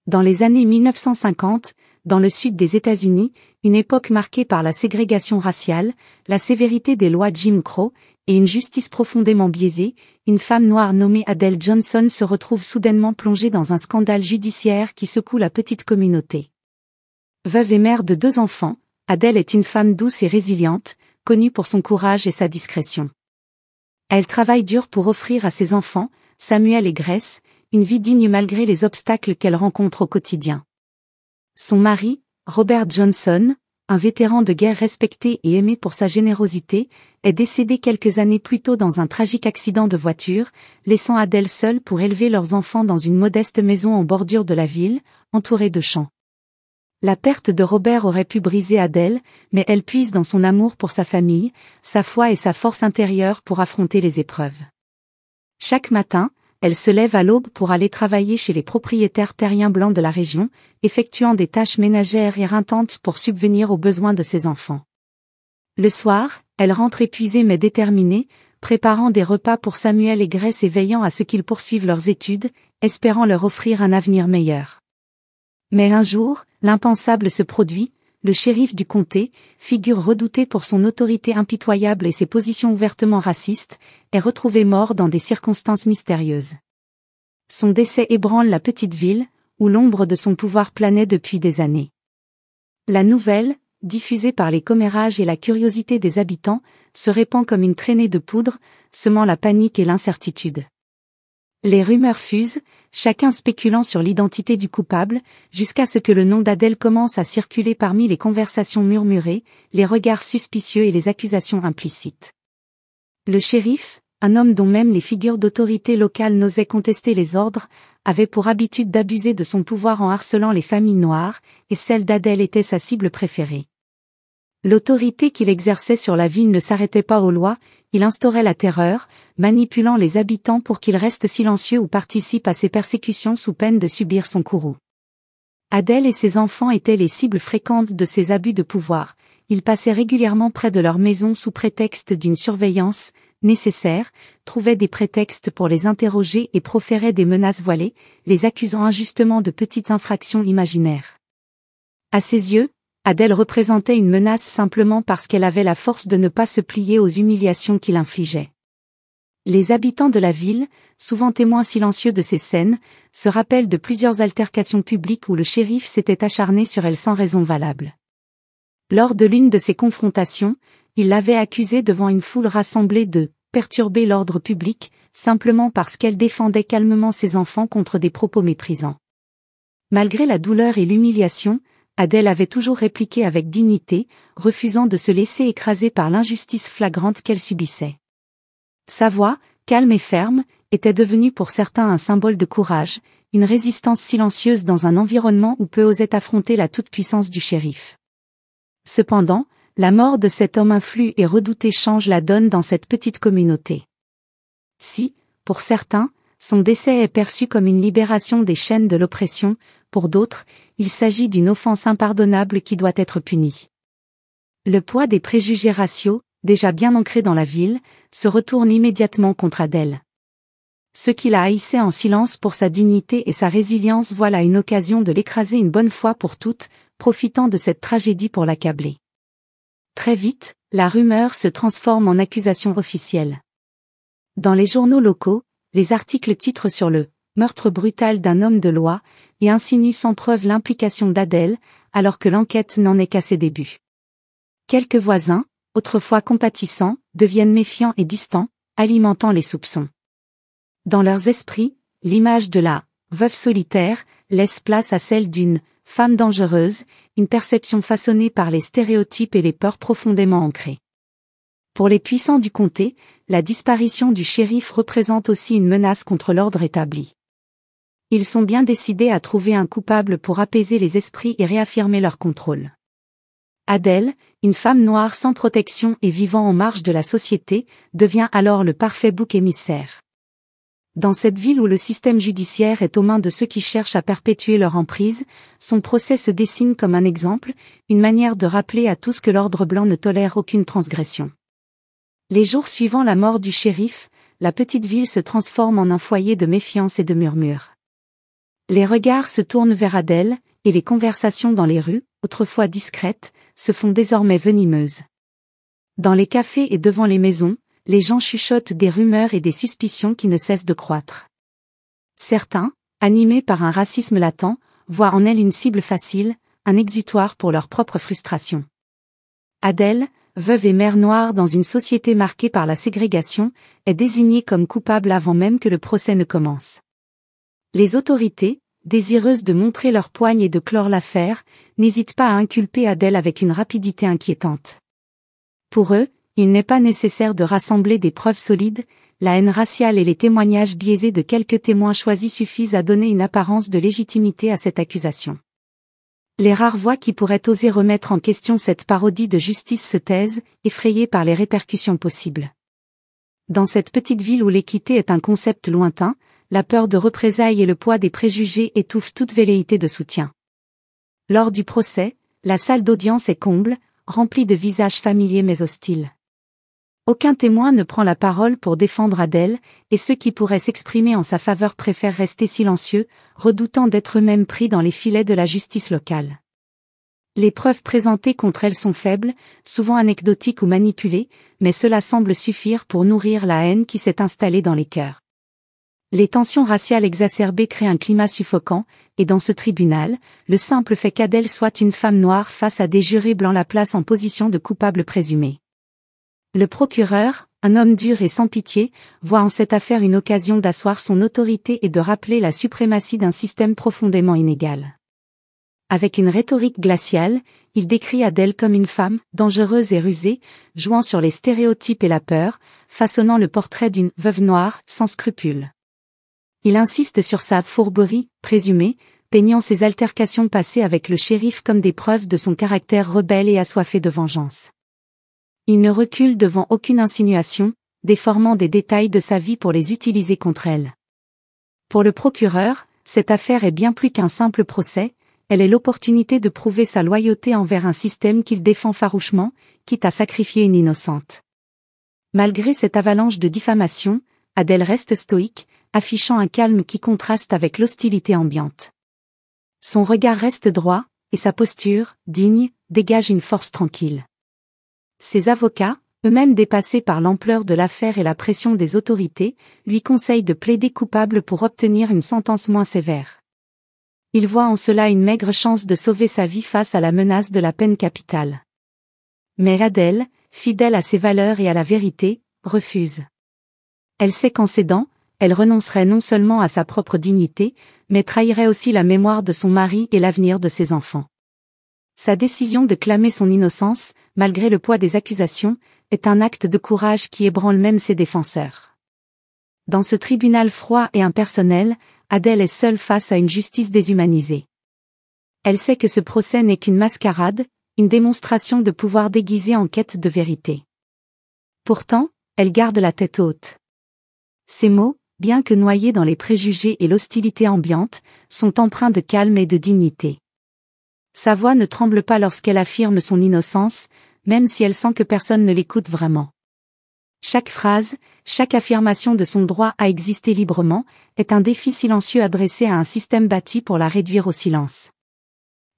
Dans les années 1950, dans le sud des États-Unis, une époque marquée par la ségrégation raciale, la sévérité des lois Jim Crow, et une justice profondément biaisée, une femme noire nommée Adele Johnson se retrouve soudainement plongée dans un scandale judiciaire qui secoue la petite communauté. Veuve et mère de 2 enfants, Adele est une femme douce et résiliente, connue pour son courage et sa discrétion. Elle travaille dur pour offrir à ses enfants, Samuel et Grace, une vie digne malgré les obstacles qu'elle rencontre au quotidien. Son mari, Robert Johnson, un vétéran de guerre respecté et aimé pour sa générosité, est décédé quelques années plus tôt dans un tragique accident de voiture, laissant Adele seule pour élever leurs enfants dans une modeste maison en bordure de la ville, entourée de champs. La perte de Robert aurait pu briser Adele, mais elle puise dans son amour pour sa famille, sa foi et sa force intérieure pour affronter les épreuves. Chaque matin, elle se lève à l'aube pour aller travailler chez les propriétaires terriens blancs de la région, effectuant des tâches ménagères éreintantes pour subvenir aux besoins de ses enfants. Le soir, elle rentre épuisée mais déterminée, préparant des repas pour Samuel et Grace et veillant à ce qu'ils poursuivent leurs études, espérant leur offrir un avenir meilleur. Mais un jour, l'impensable se produit, le shérif du comté, figure redoutée pour son autorité impitoyable et ses positions ouvertement racistes, est retrouvé mort dans des circonstances mystérieuses. Son décès ébranle la petite ville, où l'ombre de son pouvoir planait depuis des années. La nouvelle, diffusée par les commérages et la curiosité des habitants, se répand comme une traînée de poudre, semant la panique et l'incertitude. Les rumeurs fusent, chacun spéculant sur l'identité du coupable, jusqu'à ce que le nom d'Adele commence à circuler parmi les conversations murmurées, les regards suspicieux et les accusations implicites. Le shérif, un homme dont même les figures d'autorité locale n'osaient contester les ordres, avait pour habitude d'abuser de son pouvoir en harcelant les familles noires, et celle d'Adele était sa cible préférée. L'autorité qu'il exerçait sur la ville ne s'arrêtait pas aux lois, il instaurait la terreur, manipulant les habitants pour qu'ils restent silencieux ou participent à ses persécutions sous peine de subir son courroux. Adele et ses enfants étaient les cibles fréquentes de ces abus de pouvoir, ils passaient régulièrement près de leur maison sous prétexte d'une surveillance nécessaire, trouvaient des prétextes pour les interroger et proféraient des menaces voilées, les accusant injustement de petites infractions imaginaires. À ses yeux, Adele représentait une menace simplement parce qu'elle avait la force de ne pas se plier aux humiliations qu'il infligeait. Les habitants de la ville, souvent témoins silencieux de ces scènes, se rappellent de plusieurs altercations publiques où le shérif s'était acharné sur elle sans raison valable. Lors de l'une de ces confrontations, il l'avait accusée devant une foule rassemblée de perturber l'ordre public, simplement parce qu'elle défendait calmement ses enfants contre des propos méprisants. Malgré la douleur et l'humiliation, Adele avait toujours répliqué avec dignité, refusant de se laisser écraser par l'injustice flagrante qu'elle subissait. Sa voix, calme et ferme, était devenue pour certains un symbole de courage, une résistance silencieuse dans un environnement où peu osaient affronter la toute-puissance du shérif. Cependant, la mort de cet homme influent et redouté change la donne dans cette petite communauté. Si, pour certains, son décès est perçu comme une libération des chaînes de l'oppression, pour d'autres, il s'agit d'une offense impardonnable qui doit être punie. Le poids des préjugés raciaux, déjà bien ancrés dans la ville, se retourne immédiatement contre Adele. Ceux qui la haïssaient en silence pour sa dignité et sa résilience voient là une occasion de l'écraser une bonne fois pour toutes, profitant de cette tragédie pour l'accabler. Très vite, la rumeur se transforme en accusation officielle. Dans les journaux locaux, les articles titrent sur le « meurtre brutal d'un homme de loi » et insinuent sans preuve l'implication d'Adele, alors que l'enquête n'en est qu'à ses débuts. Quelques voisins, autrefois compatissants, deviennent méfiants et distants, alimentant les soupçons. Dans leurs esprits, l'image de la « veuve solitaire » laisse place à celle d'une « femme dangereuse », une perception façonnée par les stéréotypes et les peurs profondément ancrées. Pour les puissants du comté, la disparition du shérif représente aussi une menace contre l'ordre établi. Ils sont bien décidés à trouver un coupable pour apaiser les esprits et réaffirmer leur contrôle. Adele, une femme noire sans protection et vivant en marge de la société, devient alors le parfait bouc émissaire. Dans cette ville où le système judiciaire est aux mains de ceux qui cherchent à perpétuer leur emprise, son procès se dessine comme un exemple, une manière de rappeler à tous que l'ordre blanc ne tolère aucune transgression. Les jours suivant la mort du shérif, la petite ville se transforme en un foyer de méfiance et de murmures. Les regards se tournent vers Adèle, et les conversations dans les rues, autrefois discrètes, se font désormais venimeuses. Dans les cafés et devant les maisons, les gens chuchotent des rumeurs et des suspicions qui ne cessent de croître. Certains, animés par un racisme latent, voient en elle une cible facile, un exutoire pour leur propre frustration. Adèle, veuve et mère noire dans une société marquée par la ségrégation, est désignée comme coupable avant même que le procès ne commence. Les autorités, désireuses de montrer leur poigne et de clore l'affaire, n'hésitent pas à inculper Adèle avec une rapidité inquiétante. Pour eux, il n'est pas nécessaire de rassembler des preuves solides, la haine raciale et les témoignages biaisés de quelques témoins choisis suffisent à donner une apparence de légitimité à cette accusation. Les rares voix qui pourraient oser remettre en question cette parodie de justice se taisent, effrayées par les répercussions possibles. Dans cette petite ville où l'équité est un concept lointain, la peur de représailles et le poids des préjugés étouffent toute velléité de soutien. Lors du procès, la salle d'audience est comble, remplie de visages familiers mais hostiles. Aucun témoin ne prend la parole pour défendre Adèle, et ceux qui pourraient s'exprimer en sa faveur préfèrent rester silencieux, redoutant d'être eux-mêmes pris dans les filets de la justice locale. Les preuves présentées contre elle sont faibles, souvent anecdotiques ou manipulées, mais cela semble suffire pour nourrir la haine qui s'est installée dans les cœurs. Les tensions raciales exacerbées créent un climat suffocant, et dans ce tribunal, le simple fait qu'Adèle soit une femme noire face à des jurés blancs la place en position de coupable présumé. Le procureur, un homme dur et sans pitié, voit en cette affaire une occasion d'asseoir son autorité et de rappeler la suprématie d'un système profondément inégal. Avec une rhétorique glaciale, il décrit Adèle comme une femme, dangereuse et rusée, jouant sur les stéréotypes et la peur, façonnant le portrait d'une veuve noire, sans scrupules. Il insiste sur sa fourberie, présumée, peignant ses altercations passées avec le shérif comme des preuves de son caractère rebelle et assoiffé de vengeance. Il ne recule devant aucune insinuation, déformant des détails de sa vie pour les utiliser contre elle. Pour le procureur, cette affaire est bien plus qu'un simple procès, elle est l'opportunité de prouver sa loyauté envers un système qu'il défend farouchement, quitte à sacrifier une innocente. Malgré cette avalanche de diffamation, Adèle reste stoïque, affichant un calme qui contraste avec l'hostilité ambiante. Son regard reste droit, et sa posture, digne, dégage une force tranquille. Ses avocats, eux-mêmes dépassés par l'ampleur de l'affaire et la pression des autorités, lui conseillent de plaider coupable pour obtenir une sentence moins sévère. Il voit en cela une maigre chance de sauver sa vie face à la menace de la peine capitale. Mais Adèle, fidèle à ses valeurs et à la vérité, refuse. Elle sait qu'en cédant, elle renoncerait non seulement à sa propre dignité, mais trahirait aussi la mémoire de son mari et l'avenir de ses enfants. Sa décision de clamer son innocence, malgré le poids des accusations, est un acte de courage qui ébranle même ses défenseurs. Dans ce tribunal froid et impersonnel, Adèle est seule face à une justice déshumanisée. Elle sait que ce procès n'est qu'une mascarade, une démonstration de pouvoir déguisé en quête de vérité. Pourtant, elle garde la tête haute. Ses mots, bien que noyés dans les préjugés et l'hostilité ambiante, sont empreints de calme et de dignité. Sa voix ne tremble pas lorsqu'elle affirme son innocence, même si elle sent que personne ne l'écoute vraiment. Chaque phrase, chaque affirmation de son droit à exister librement, est un défi silencieux adressé à un système bâti pour la réduire au silence.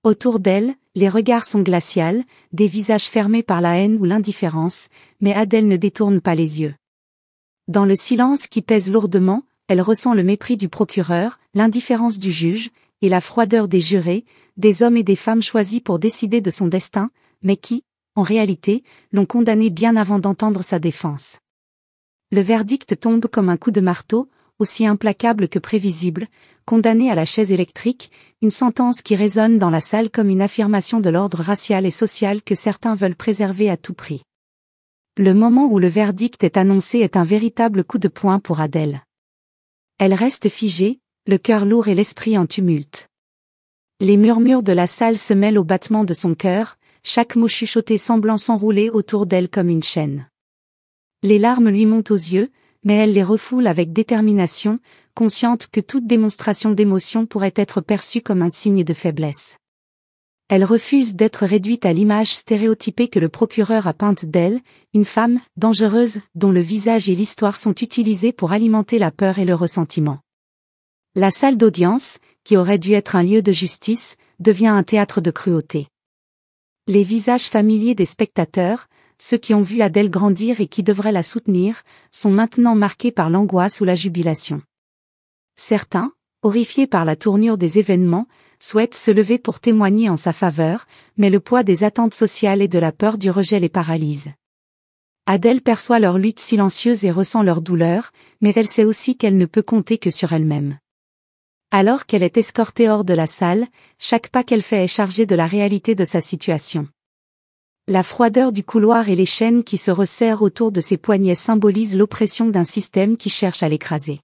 Autour d'elle, les regards sont glaciaux, des visages fermés par la haine ou l'indifférence, mais Adèle ne détourne pas les yeux. Dans le silence qui pèse lourdement, elle ressent le mépris du procureur, l'indifférence du juge, et la froideur des jurés, des hommes et des femmes choisis pour décider de son destin, mais qui, en réalité, l'ont condamné bien avant d'entendre sa défense. Le verdict tombe comme un coup de marteau, aussi implacable que prévisible, condamné à la chaise électrique, une sentence qui résonne dans la salle comme une affirmation de l'ordre racial et social que certains veulent préserver à tout prix. Le moment où le verdict est annoncé est un véritable coup de poing pour Adèle. Elle reste figée, le cœur lourd et l'esprit en tumulte. Les murmures de la salle se mêlent au battement de son cœur, chaque mot chuchoté semblant s'enrouler autour d'elle comme une chaîne. Les larmes lui montent aux yeux, mais elle les refoule avec détermination, consciente que toute démonstration d'émotion pourrait être perçue comme un signe de faiblesse. Elle refuse d'être réduite à l'image stéréotypée que le procureur a peinte d'elle, une femme, dangereuse, dont le visage et l'histoire sont utilisés pour alimenter la peur et le ressentiment. La salle d'audience, qui aurait dû être un lieu de justice, devient un théâtre de cruauté. Les visages familiers des spectateurs, ceux qui ont vu Adèle grandir et qui devraient la soutenir, sont maintenant marqués par l'angoisse ou la jubilation. Certains, horrifiés par la tournure des événements, souhaitent se lever pour témoigner en sa faveur, mais le poids des attentes sociales et de la peur du rejet les paralyse. Adèle perçoit leur lutte silencieuse et ressent leur douleur, mais elle sait aussi qu'elle ne peut compter que sur elle-même. Alors qu'elle est escortée hors de la salle, chaque pas qu'elle fait est chargé de la réalité de sa situation. La froideur du couloir et les chaînes qui se resserrent autour de ses poignets symbolisent l'oppression d'un système qui cherche à l'écraser.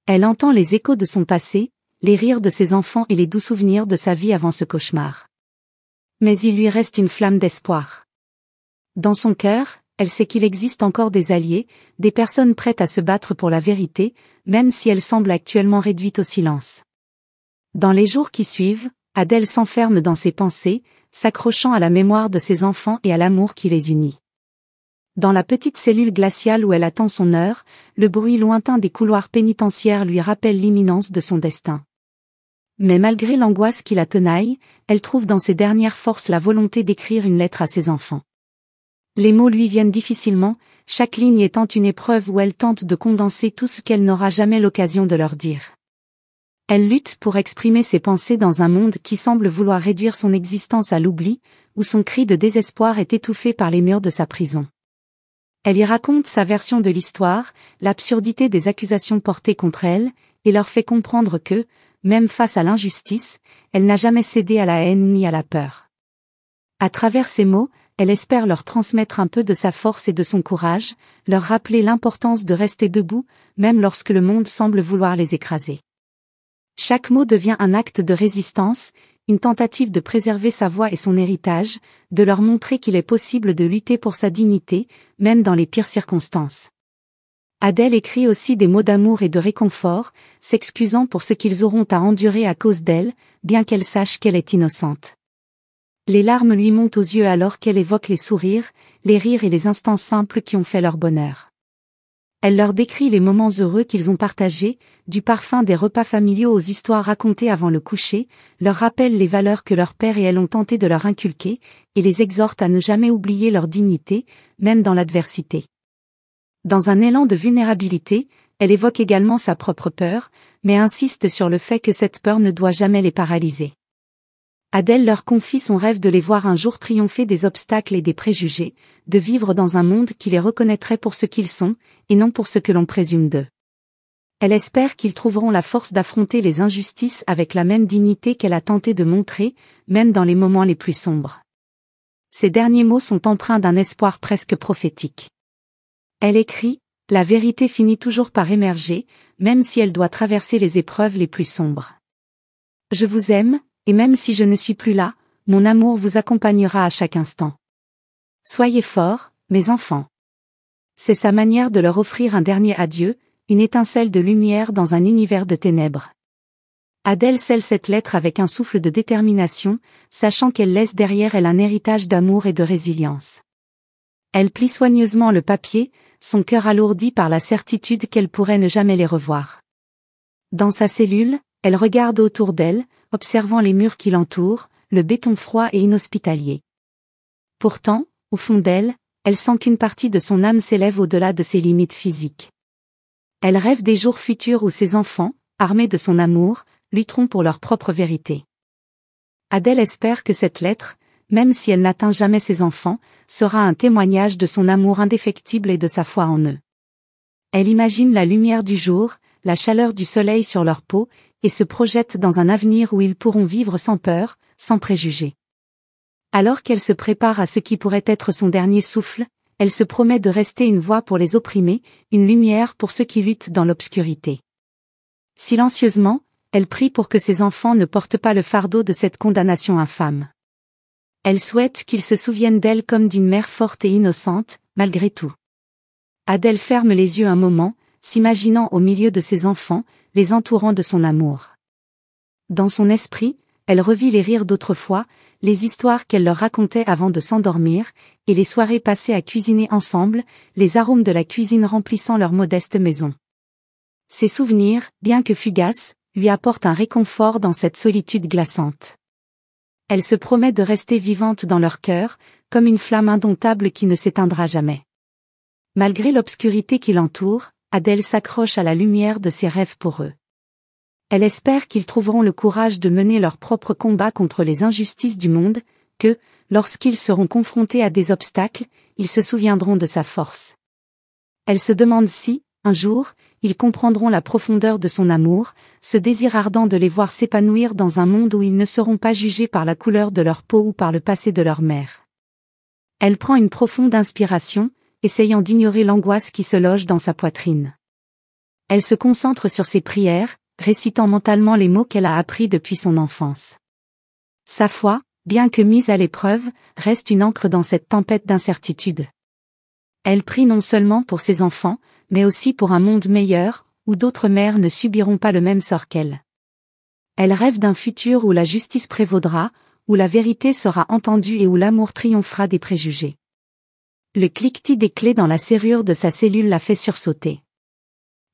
Elle entend les échos de son passé, les rires de ses enfants et les doux souvenirs de sa vie avant ce cauchemar. Mais il lui reste une flamme d'espoir. Dans son cœur, elle sait qu'il existe encore des alliés, des personnes prêtes à se battre pour la vérité, même si elle semble actuellement réduite au silence. Dans les jours qui suivent, Adèle s'enferme dans ses pensées, s'accrochant à la mémoire de ses enfants et à l'amour qui les unit. Dans la petite cellule glaciale où elle attend son heure, le bruit lointain des couloirs pénitentiaires lui rappelle l'imminence de son destin. Mais malgré l'angoisse qui la tenaille, elle trouve dans ses dernières forces la volonté d'écrire une lettre à ses enfants. Les mots lui viennent difficilement, chaque ligne étant une épreuve où elle tente de condenser tout ce qu'elle n'aura jamais l'occasion de leur dire. Elle lutte pour exprimer ses pensées dans un monde qui semble vouloir réduire son existence à l'oubli, où son cri de désespoir est étouffé par les murs de sa prison. Elle y raconte sa version de l'histoire, l'absurdité des accusations portées contre elle, et leur fait comprendre que, même face à l'injustice, elle n'a jamais cédé à la haine ni à la peur. À travers ces mots, elle espère leur transmettre un peu de sa force et de son courage, leur rappeler l'importance de rester debout, même lorsque le monde semble vouloir les écraser. Chaque mot devient un acte de résistance, une tentative de préserver sa voix et son héritage, de leur montrer qu'il est possible de lutter pour sa dignité, même dans les pires circonstances. Adèle écrit aussi des mots d'amour et de réconfort, s'excusant pour ce qu'ils auront à endurer à cause d'elle, bien qu'elle sache qu'elle est innocente. Les larmes lui montent aux yeux alors qu'elle évoque les sourires, les rires et les instants simples qui ont fait leur bonheur. Elle leur décrit les moments heureux qu'ils ont partagés, du parfum des repas familiaux aux histoires racontées avant le coucher, leur rappelle les valeurs que leur père et elle ont tenté de leur inculquer, et les exhorte à ne jamais oublier leur dignité, même dans l'adversité. Dans un élan de vulnérabilité, elle évoque également sa propre peur, mais insiste sur le fait que cette peur ne doit jamais les paralyser. Adèle leur confie son rêve de les voir un jour triompher des obstacles et des préjugés, de vivre dans un monde qui les reconnaîtrait pour ce qu'ils sont, et non pour ce que l'on présume d'eux. Elle espère qu'ils trouveront la force d'affronter les injustices avec la même dignité qu'elle a tenté de montrer, même dans les moments les plus sombres. Ces derniers mots sont empreints d'un espoir presque prophétique. Elle écrit, « La vérité finit toujours par émerger, même si elle doit traverser les épreuves les plus sombres. Je vous aime, et même si je ne suis plus là, mon amour vous accompagnera à chaque instant. Soyez forts, mes enfants. » C'est sa manière de leur offrir un dernier adieu, une étincelle de lumière dans un univers de ténèbres. Adèle scelle cette lettre avec un souffle de détermination, sachant qu'elle laisse derrière elle un héritage d'amour et de résilience. Elle plie soigneusement le papier, son cœur alourdi par la certitude qu'elle pourrait ne jamais les revoir. Dans sa cellule, elle regarde autour d'elle, observant les murs qui l'entourent, le béton froid et inhospitalier. Pourtant, au fond d'elle, elle sent qu'une partie de son âme s'élève au-delà de ses limites physiques. Elle rêve des jours futurs où ses enfants, armés de son amour, lutteront pour leur propre vérité. Adèle espère que cette lettre, même si elle n'atteint jamais ses enfants, sera un témoignage de son amour indéfectible et de sa foi en eux. Elle imagine la lumière du jour, la chaleur du soleil sur leur peau, et se projette dans un avenir où ils pourront vivre sans peur, sans préjugés. Alors qu'elle se prépare à ce qui pourrait être son dernier souffle, elle se promet de rester une voix pour les opprimés, une lumière pour ceux qui luttent dans l'obscurité. Silencieusement, elle prie pour que ses enfants ne portent pas le fardeau de cette condamnation infâme. Elle souhaite qu'ils se souviennent d'elle comme d'une mère forte et innocente, malgré tout. Adèle ferme les yeux un moment, s'imaginant au milieu de ses enfants, les entourant de son amour. Dans son esprit, elle revit les rires d'autrefois, les histoires qu'elle leur racontait avant de s'endormir, et les soirées passées à cuisiner ensemble, les arômes de la cuisine remplissant leur modeste maison. Ces souvenirs, bien que fugaces, lui apporte un réconfort dans cette solitude glaçante. Elle se promet de rester vivante dans leur cœur, comme une flamme indomptable qui ne s'éteindra jamais. Malgré l'obscurité qui l'entoure, Adèle s'accroche à la lumière de ses rêves pour eux. Elle espère qu'ils trouveront le courage de mener leur propre combat contre les injustices du monde, que, lorsqu'ils seront confrontés à des obstacles, ils se souviendront de sa force. Elle se demande si, un jour, ils comprendront la profondeur de son amour, ce désir ardent de les voir s'épanouir dans un monde où ils ne seront pas jugés par la couleur de leur peau ou par le passé de leur mère. Elle prend une profonde inspiration, essayant d'ignorer l'angoisse qui se loge dans sa poitrine. Elle se concentre sur ses prières, récitant mentalement les mots qu'elle a appris depuis son enfance. Sa foi, bien que mise à l'épreuve, reste une ancre dans cette tempête d'incertitude. Elle prie non seulement pour ses enfants, mais aussi pour un monde meilleur, où d'autres mères ne subiront pas le même sort qu'elle. Elle rêve d'un futur où la justice prévaudra, où la vérité sera entendue et où l'amour triomphera des préjugés. Le cliquetis des clés dans la serrure de sa cellule la fait sursauter.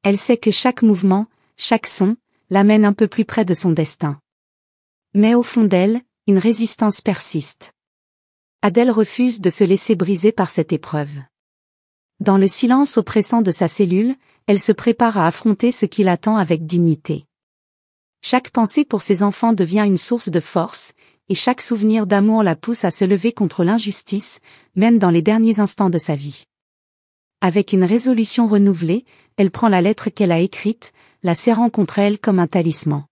Elle sait que chaque mouvement, chaque son, l'amène un peu plus près de son destin. Mais au fond d'elle, une résistance persiste. Adèle refuse de se laisser briser par cette épreuve. Dans le silence oppressant de sa cellule, elle se prépare à affronter ce qui l'attend avec dignité. Chaque pensée pour ses enfants devient une source de force, et chaque souvenir d'amour la pousse à se lever contre l'injustice, même dans les derniers instants de sa vie. Avec une résolution renouvelée, elle prend la lettre qu'elle a écrite, la serrant contre elle comme un talisman.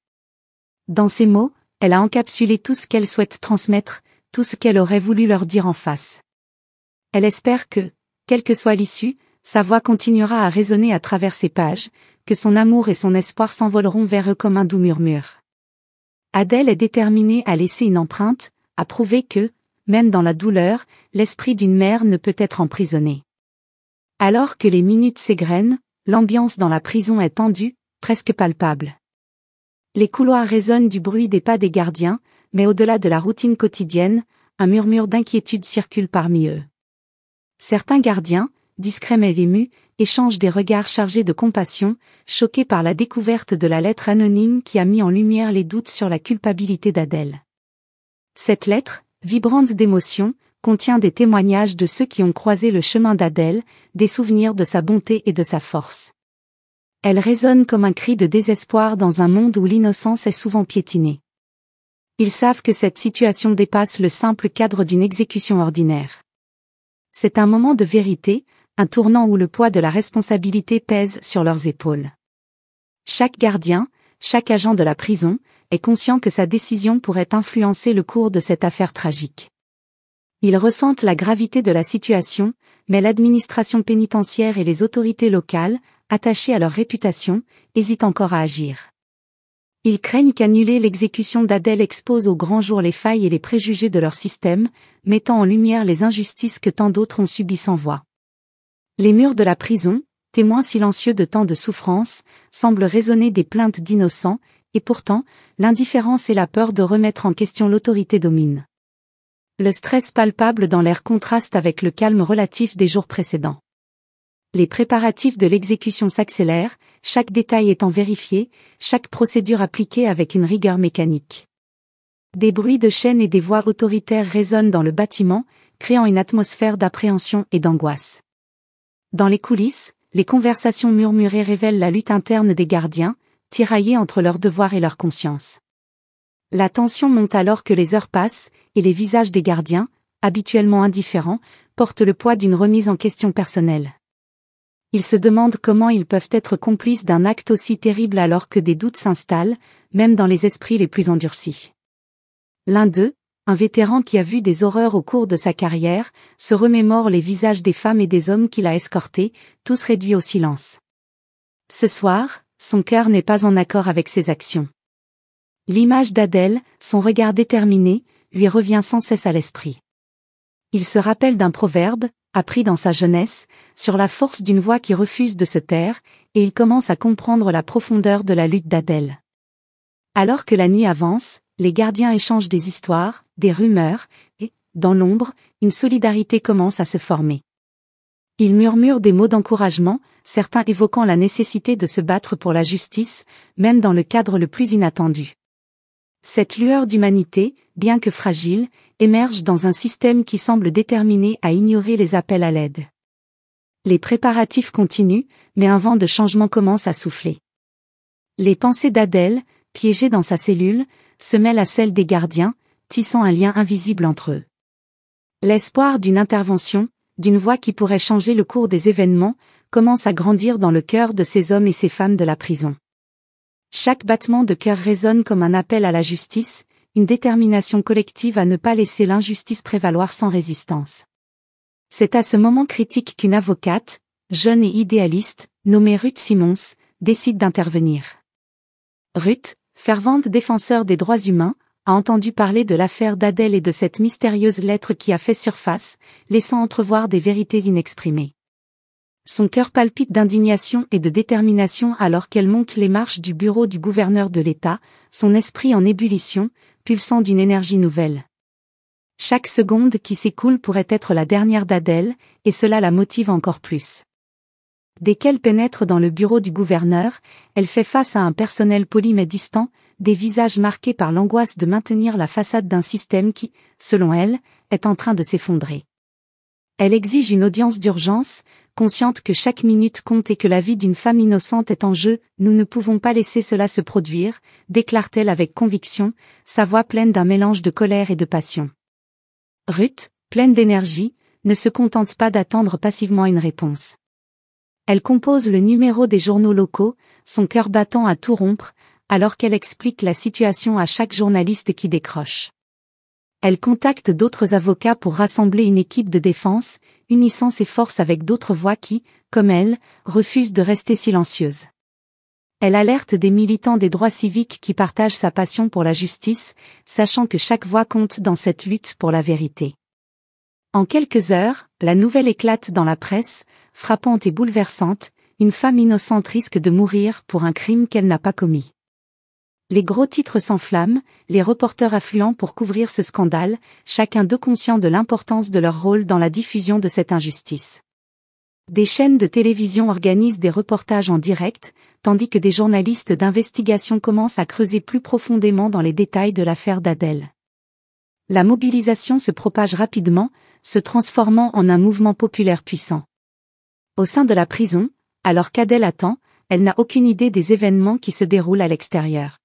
Dans ces mots, elle a encapsulé tout ce qu'elle souhaite transmettre, tout ce qu'elle aurait voulu leur dire en face. Elle espère que, quelle que soit l'issue, sa voix continuera à résonner à travers ces pages, que son amour et son espoir s'envoleront vers eux comme un doux murmure. Adèle est déterminée à laisser une empreinte, à prouver que, même dans la douleur, l'esprit d'une mère ne peut être emprisonné. Alors que les minutes s'égrènent, l'ambiance dans la prison est tendue, presque palpable. Les couloirs résonnent du bruit des pas des gardiens, mais au-delà de la routine quotidienne, un murmure d'inquiétude circule parmi eux. Certains gardiens, discrets mais émus, échangent des regards chargés de compassion, choqués par la découverte de la lettre anonyme qui a mis en lumière les doutes sur la culpabilité d'Adèle. Cette lettre, vibrante d'émotion, contient des témoignages de ceux qui ont croisé le chemin d'Adèle, des souvenirs de sa bonté et de sa force. Elle résonne comme un cri de désespoir dans un monde où l'innocence est souvent piétinée. Ils savent que cette situation dépasse le simple cadre d'une exécution ordinaire. C'est un moment de vérité, un tournant où le poids de la responsabilité pèse sur leurs épaules. Chaque gardien, chaque agent de la prison, est conscient que sa décision pourrait influencer le cours de cette affaire tragique. Ils ressentent la gravité de la situation, mais l'administration pénitentiaire et les autorités locales, attachées à leur réputation, hésitent encore à agir. Ils craignent qu'annuler l'exécution d'Adèle expose au grand jour les failles et les préjugés de leur système, mettant en lumière les injustices que tant d'autres ont subies sans voix. Les murs de la prison, témoins silencieux de tant de souffrances, semblent résonner des plaintes d'innocents, et pourtant, l'indifférence et la peur de remettre en question l'autorité dominent. Le stress palpable dans l'air contraste avec le calme relatif des jours précédents. Les préparatifs de l'exécution s'accélèrent, chaque détail étant vérifié, chaque procédure appliquée avec une rigueur mécanique. Des bruits de chaînes et des voix autoritaires résonnent dans le bâtiment, créant une atmosphère d'appréhension et d'angoisse. Dans les coulisses, les conversations murmurées révèlent la lutte interne des gardiens, tiraillés entre leurs devoirs et leur conscience. La tension monte alors que les heures passent, et les visages des gardiens, habituellement indifférents, portent le poids d'une remise en question personnelle. Ils se demandent comment ils peuvent être complices d'un acte aussi terrible alors que des doutes s'installent, même dans les esprits les plus endurcis. L'un d'eux, un vétéran qui a vu des horreurs au cours de sa carrière, se remémore les visages des femmes et des hommes qu'il a escortés, tous réduits au silence. Ce soir, son cœur n'est pas en accord avec ses actions. L'image d'Adèle, son regard déterminé, lui revient sans cesse à l'esprit. Il se rappelle d'un proverbe, appris dans sa jeunesse, sur la force d'une voix qui refuse de se taire, et il commence à comprendre la profondeur de la lutte d'Adèle. Alors que la nuit avance, les gardiens échangent des histoires, des rumeurs, et, dans l'ombre, une solidarité commence à se former. Ils murmurent des mots d'encouragement, certains évoquant la nécessité de se battre pour la justice, même dans le cadre le plus inattendu. Cette lueur d'humanité, bien que fragile, émerge dans un système qui semble déterminé à ignorer les appels à l'aide. Les préparatifs continuent, mais un vent de changement commence à souffler. Les pensées d'Adèle, piégée dans sa cellule, se mêlent à celles des gardiens, tissant un lien invisible entre eux. L'espoir d'une intervention, d'une voix qui pourrait changer le cours des événements, commence à grandir dans le cœur de ces hommes et ces femmes de la prison. Chaque battement de cœur résonne comme un appel à la justice, une détermination collective à ne pas laisser l'injustice prévaloir sans résistance. C'est à ce moment critique qu'une avocate, jeune et idéaliste, nommée Ruth Simmons, décide d'intervenir. Ruth, fervente défenseur des droits humains, a entendu parler de l'affaire d'Adèle et de cette mystérieuse lettre qui a fait surface, laissant entrevoir des vérités inexprimées. Son cœur palpite d'indignation et de détermination alors qu'elle monte les marches du bureau du gouverneur de l'État, son esprit en ébullition, pulsant d'une énergie nouvelle. Chaque seconde qui s'écoule pourrait être la dernière d'Adèle, et cela la motive encore plus. Dès qu'elle pénètre dans le bureau du gouverneur, elle fait face à un personnel poli mais distant, des visages marqués par l'angoisse de maintenir la façade d'un système qui, selon elle, est en train de s'effondrer. Elle exige une audience d'urgence, consciente que chaque minute compte et que la vie d'une femme innocente est en jeu. Nous ne pouvons pas laisser cela se produire, déclare-t-elle avec conviction, sa voix pleine d'un mélange de colère et de passion. Ruth, pleine d'énergie, ne se contente pas d'attendre passivement une réponse. Elle compose le numéro des journaux locaux, son cœur battant à tout rompre, alors qu'elle explique la situation à chaque journaliste qui décroche. Elle contacte d'autres avocats pour rassembler une équipe de défense, unissant ses forces avec d'autres voix qui, comme elle, refusent de rester silencieuses. Elle alerte des militants des droits civiques qui partagent sa passion pour la justice, sachant que chaque voix compte dans cette lutte pour la vérité. En quelques heures, la nouvelle éclate dans la presse, frappante et bouleversante, une femme innocente risque de mourir pour un crime qu'elle n'a pas commis. Les gros titres s'enflamment, les reporters affluent pour couvrir ce scandale, chacun d'eux conscient de l'importance de leur rôle dans la diffusion de cette injustice. Des chaînes de télévision organisent des reportages en direct, tandis que des journalistes d'investigation commencent à creuser plus profondément dans les détails de l'affaire d'Adèle. La mobilisation se propage rapidement, se transformant en un mouvement populaire puissant. Au sein de la prison, alors qu'Adèle attend, elle n'a aucune idée des événements qui se déroulent à l'extérieur.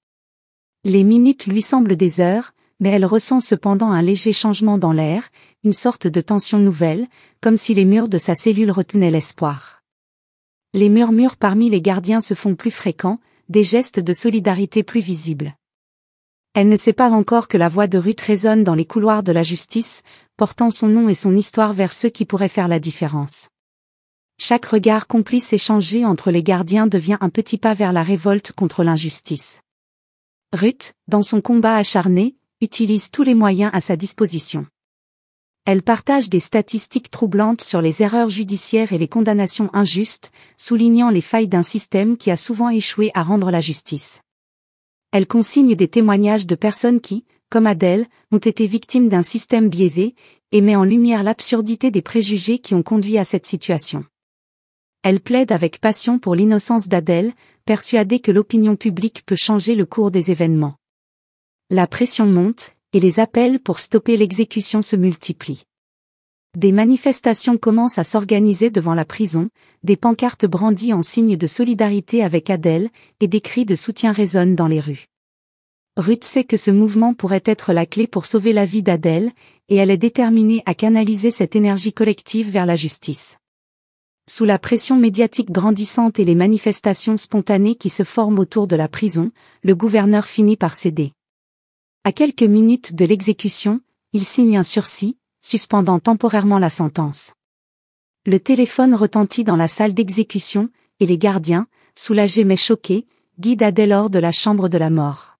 Les minutes lui semblent des heures, mais elle ressent cependant un léger changement dans l'air, une sorte de tension nouvelle, comme si les murs de sa cellule retenaient l'espoir. Les murmures parmi les gardiens se font plus fréquents, des gestes de solidarité plus visibles. Elle ne sait pas encore que la voix de Ruth résonne dans les couloirs de la justice, portant son nom et son histoire vers ceux qui pourraient faire la différence. Chaque regard complice échangé entre les gardiens devient un petit pas vers la révolte contre l'injustice. Ruth, dans son combat acharné, utilise tous les moyens à sa disposition. Elle partage des statistiques troublantes sur les erreurs judiciaires et les condamnations injustes, soulignant les failles d'un système qui a souvent échoué à rendre la justice. Elle consigne des témoignages de personnes qui, comme Adèle, ont été victimes d'un système biaisé, et met en lumière l'absurdité des préjugés qui ont conduit à cette situation. Elle plaide avec passion pour l'innocence d'Adèle, persuadée que l'opinion publique peut changer le cours des événements. La pression monte, et les appels pour stopper l'exécution se multiplient. Des manifestations commencent à s'organiser devant la prison, des pancartes brandies en signe de solidarité avec Adèle, et des cris de soutien résonnent dans les rues. Ruth sait que ce mouvement pourrait être la clé pour sauver la vie d'Adèle, et elle est déterminée à canaliser cette énergie collective vers la justice. Sous la pression médiatique grandissante et les manifestations spontanées qui se forment autour de la prison, le gouverneur finit par céder. À quelques minutes de l'exécution, il signe un sursis, suspendant temporairement la sentence. Le téléphone retentit dans la salle d'exécution, et les gardiens, soulagés mais choqués, guident Adèle hors de la chambre de la mort.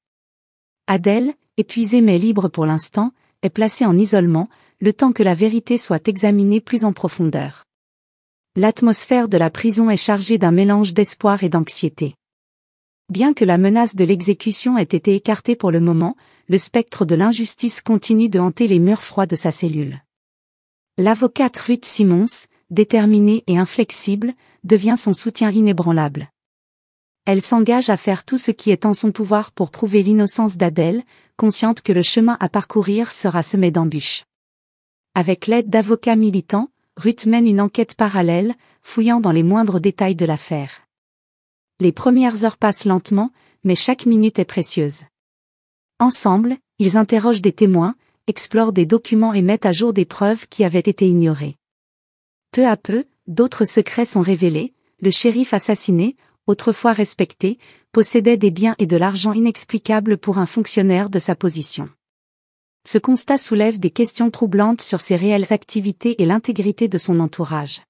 Adèle, épuisée mais libre pour l'instant, est placée en isolement, le temps que la vérité soit examinée plus en profondeur. L'atmosphère de la prison est chargée d'un mélange d'espoir et d'anxiété. Bien que la menace de l'exécution ait été écartée pour le moment, le spectre de l'injustice continue de hanter les murs froids de sa cellule. L'avocate Ruth Simmons, déterminée et inflexible, devient son soutien inébranlable. Elle s'engage à faire tout ce qui est en son pouvoir pour prouver l'innocence d'Adèle, consciente que le chemin à parcourir sera semé d'embûches. Avec l'aide d'avocats militants, Ruth mène une enquête parallèle, fouillant dans les moindres détails de l'affaire. Les premières heures passent lentement, mais chaque minute est précieuse. Ensemble, ils interrogent des témoins, explorent des documents et mettent à jour des preuves qui avaient été ignorées. Peu à peu, d'autres secrets sont révélés. Le shérif assassiné, autrefois respecté, possédait des biens et de l'argent inexplicables pour un fonctionnaire de sa position. Ce constat soulève des questions troublantes sur ses réelles activités et l'intégrité de son entourage.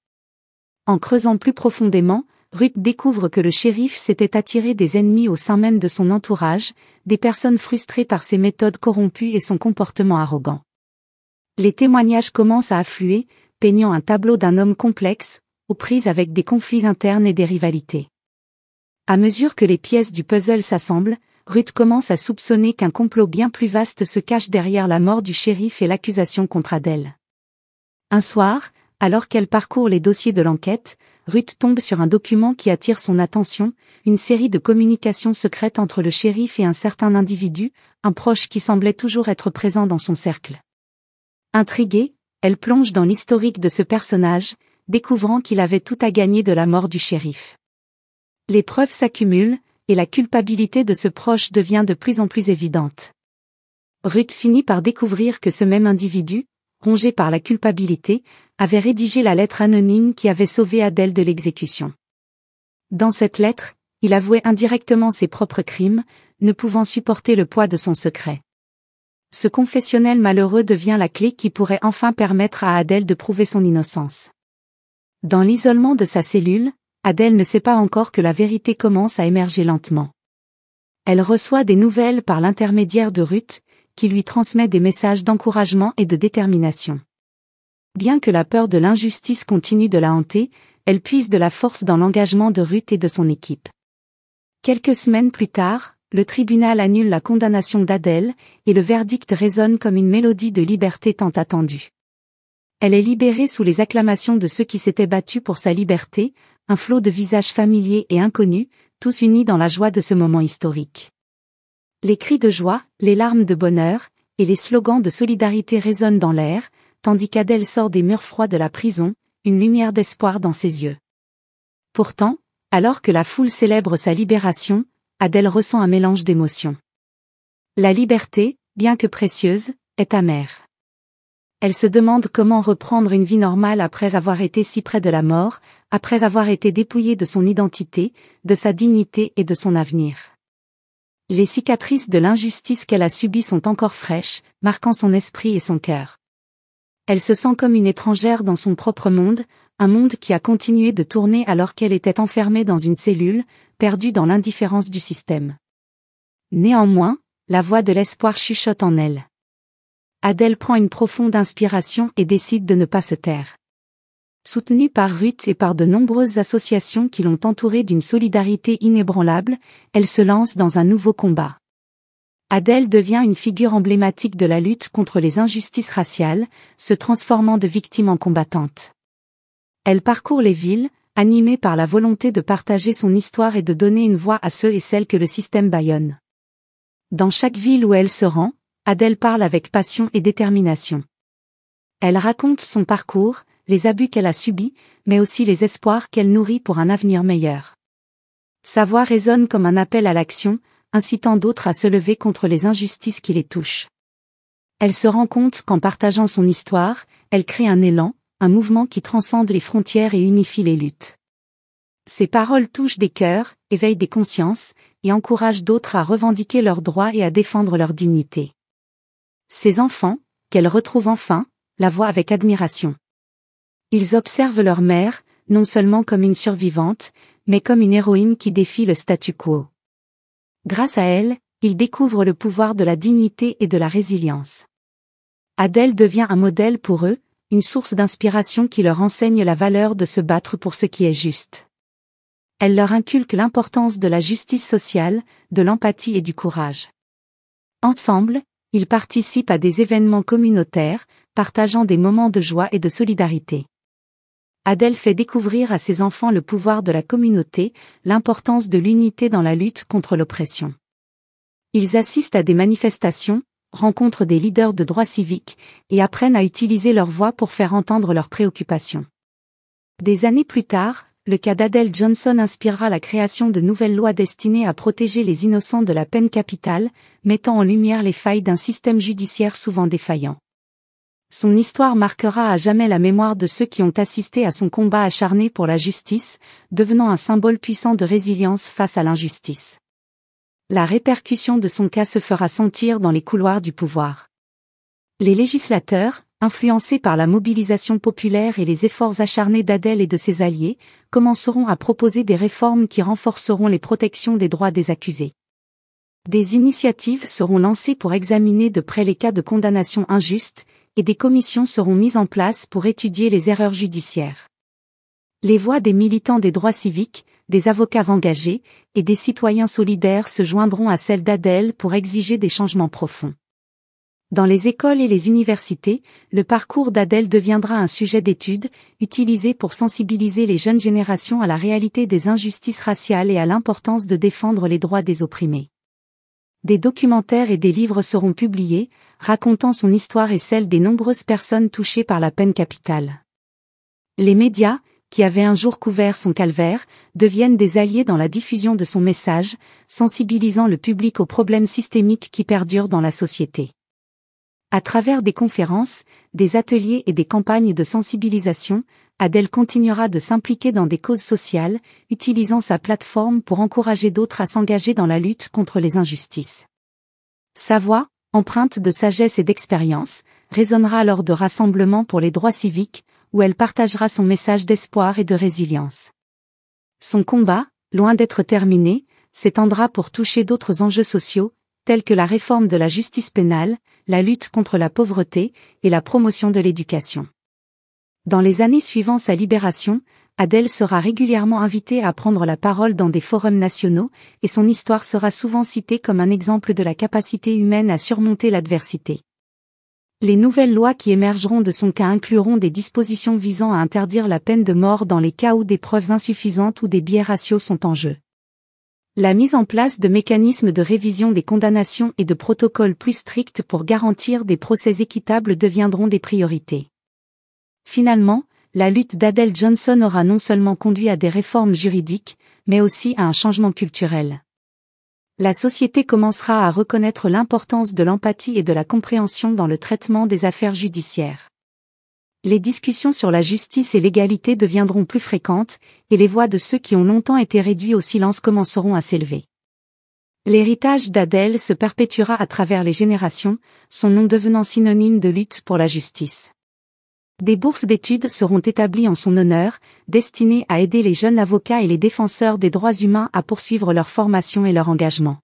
En creusant plus profondément, Ruth découvre que le shérif s'était attiré des ennemis au sein même de son entourage, des personnes frustrées par ses méthodes corrompues et son comportement arrogant. Les témoignages commencent à affluer, peignant un tableau d'un homme complexe, aux prises avec des conflits internes et des rivalités. À mesure que les pièces du puzzle s'assemblent, Ruth commence à soupçonner qu'un complot bien plus vaste se cache derrière la mort du shérif et l'accusation contre Adèle. Un soir, alors qu'elle parcourt les dossiers de l'enquête, Ruth tombe sur un document qui attire son attention, une série de communications secrètes entre le shérif et un certain individu, un proche qui semblait toujours être présent dans son cercle. Intriguée, elle plonge dans l'historique de ce personnage, découvrant qu'il avait tout à gagner de la mort du shérif. Les preuves s'accumulent, et la culpabilité de ce proche devient de plus en plus évidente. Ruth finit par découvrir que ce même individu, rongé par la culpabilité, avait rédigé la lettre anonyme qui avait sauvé Adèle de l'exécution. Dans cette lettre, il avouait indirectement ses propres crimes, ne pouvant supporter le poids de son secret. Ce confessionnel malheureux devient la clé qui pourrait enfin permettre à Adèle de prouver son innocence. Dans l'isolement de sa cellule, Adèle ne sait pas encore que la vérité commence à émerger lentement. Elle reçoit des nouvelles par l'intermédiaire de Ruth, qui lui transmet des messages d'encouragement et de détermination. Bien que la peur de l'injustice continue de la hanter, elle puise de la force dans l'engagement de Ruth et de son équipe. Quelques semaines plus tard, le tribunal annule la condamnation d'Adèle, et le verdict résonne comme une mélodie de liberté tant attendue. Elle est libérée sous les acclamations de ceux qui s'étaient battus pour sa liberté, un flot de visages familiers et inconnus, tous unis dans la joie de ce moment historique. Les cris de joie, les larmes de bonheur, et les slogans de solidarité résonnent dans l'air, tandis qu'Adèle sort des murs froids de la prison, une lumière d'espoir dans ses yeux. Pourtant, alors que la foule célèbre sa libération, Adèle ressent un mélange d'émotions. La liberté, bien que précieuse, est amère. Elle se demande comment reprendre une vie normale après avoir été si près de la mort, après avoir été dépouillée de son identité, de sa dignité et de son avenir. Les cicatrices de l'injustice qu'elle a subies sont encore fraîches, marquant son esprit et son cœur. Elle se sent comme une étrangère dans son propre monde, un monde qui a continué de tourner alors qu'elle était enfermée dans une cellule, perdue dans l'indifférence du système. Néanmoins, la voix de l'espoir chuchote en elle. Adèle prend une profonde inspiration et décide de ne pas se taire. Soutenue par Ruth et par de nombreuses associations qui l'ont entourée d'une solidarité inébranlable, elle se lance dans un nouveau combat. Adèle devient une figure emblématique de la lutte contre les injustices raciales, se transformant de victime en combattante. Elle parcourt les villes, animée par la volonté de partager son histoire et de donner une voix à ceux et celles que le système bâillonne. Dans chaque ville où elle se rend, Adèle parle avec passion et détermination. Elle raconte son parcours, les abus qu'elle a subis, mais aussi les espoirs qu'elle nourrit pour un avenir meilleur. Sa voix résonne comme un appel à l'action, incitant d'autres à se lever contre les injustices qui les touchent. Elle se rend compte qu'en partageant son histoire, elle crée un élan, un mouvement qui transcende les frontières et unifie les luttes. Ses paroles touchent des cœurs, éveillent des consciences, et encouragent d'autres à revendiquer leurs droits et à défendre leur dignité. Ses enfants, qu'elle retrouve enfin, la voient avec admiration. Ils observent leur mère, non seulement comme une survivante, mais comme une héroïne qui défie le statu quo. Grâce à elle, ils découvrent le pouvoir de la dignité et de la résilience. Adèle devient un modèle pour eux, une source d'inspiration qui leur enseigne la valeur de se battre pour ce qui est juste. Elle leur inculque l'importance de la justice sociale, de l'empathie et du courage. Ensemble, ils participent à des événements communautaires, partageant des moments de joie et de solidarité. Adèle fait découvrir à ses enfants le pouvoir de la communauté, l'importance de l'unité dans la lutte contre l'oppression. Ils assistent à des manifestations, rencontrent des leaders de droits civiques, et apprennent à utiliser leur voix pour faire entendre leurs préoccupations. Des années plus tard, le cas d'Adèle Johnson inspirera la création de nouvelles lois destinées à protéger les innocents de la peine capitale, mettant en lumière les failles d'un système judiciaire souvent défaillant. Son histoire marquera à jamais la mémoire de ceux qui ont assisté à son combat acharné pour la justice, devenant un symbole puissant de résilience face à l'injustice. La répercussion de son cas se fera sentir dans les couloirs du pouvoir. Les législateurs, influencés par la mobilisation populaire et les efforts acharnés d'Adèle et de ses alliés, commenceront à proposer des réformes qui renforceront les protections des droits des accusés. Des initiatives seront lancées pour examiner de près les cas de condamnation injuste, et des commissions seront mises en place pour étudier les erreurs judiciaires. Les voix des militants des droits civiques, des avocats engagés, et des citoyens solidaires se joindront à celles d'Adèle pour exiger des changements profonds. Dans les écoles et les universités, le parcours d'Adèle deviendra un sujet d'étude, utilisé pour sensibiliser les jeunes générations à la réalité des injustices raciales et à l'importance de défendre les droits des opprimés. Des documentaires et des livres seront publiés, racontant son histoire et celle des nombreuses personnes touchées par la peine capitale. Les médias, qui avaient un jour couvert son calvaire, deviennent des alliés dans la diffusion de son message, sensibilisant le public aux problèmes systémiques qui perdurent dans la société. À travers des conférences, des ateliers et des campagnes de sensibilisation, Adèle continuera de s'impliquer dans des causes sociales, utilisant sa plateforme pour encourager d'autres à s'engager dans la lutte contre les injustices. Sa voix, empreinte de sagesse et d'expérience, résonnera lors de rassemblements pour les droits civiques, où elle partagera son message d'espoir et de résilience. Son combat, loin d'être terminé, s'étendra pour toucher d'autres enjeux sociaux, tels que la réforme de la justice pénale, la lutte contre la pauvreté et la promotion de l'éducation. Dans les années suivant sa libération, Adèle sera régulièrement invitée à prendre la parole dans des forums nationaux, et son histoire sera souvent citée comme un exemple de la capacité humaine à surmonter l'adversité. Les nouvelles lois qui émergeront de son cas incluront des dispositions visant à interdire la peine de mort dans les cas où des preuves insuffisantes ou des biais raciaux sont en jeu. La mise en place de mécanismes de révision des condamnations et de protocoles plus stricts pour garantir des procès équitables deviendront des priorités. Finalement, la lutte d'Adèle Johnson aura non seulement conduit à des réformes juridiques, mais aussi à un changement culturel. La société commencera à reconnaître l'importance de l'empathie et de la compréhension dans le traitement des affaires judiciaires. Les discussions sur la justice et l'égalité deviendront plus fréquentes, et les voix de ceux qui ont longtemps été réduits au silence commenceront à s'élever. L'héritage d'Adèle se perpétuera à travers les générations, son nom devenant synonyme de lutte pour la justice. Des bourses d'études seront établies en son honneur, destinées à aider les jeunes avocats et les défenseurs des droits humains à poursuivre leur formation et leur engagement.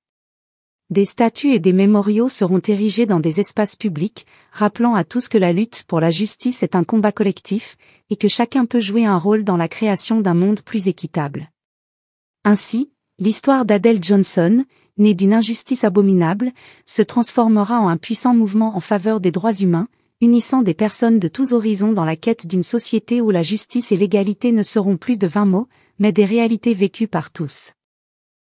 Des statues et des mémoriaux seront érigés dans des espaces publics, rappelant à tous que la lutte pour la justice est un combat collectif, et que chacun peut jouer un rôle dans la création d'un monde plus équitable. Ainsi, l'histoire d'Adèle Johnson, née d'une injustice abominable, se transformera en un puissant mouvement en faveur des droits humains, unissant des personnes de tous horizons dans la quête d'une société où la justice et l'égalité ne seront plus de vains mots, mais des réalités vécues par tous.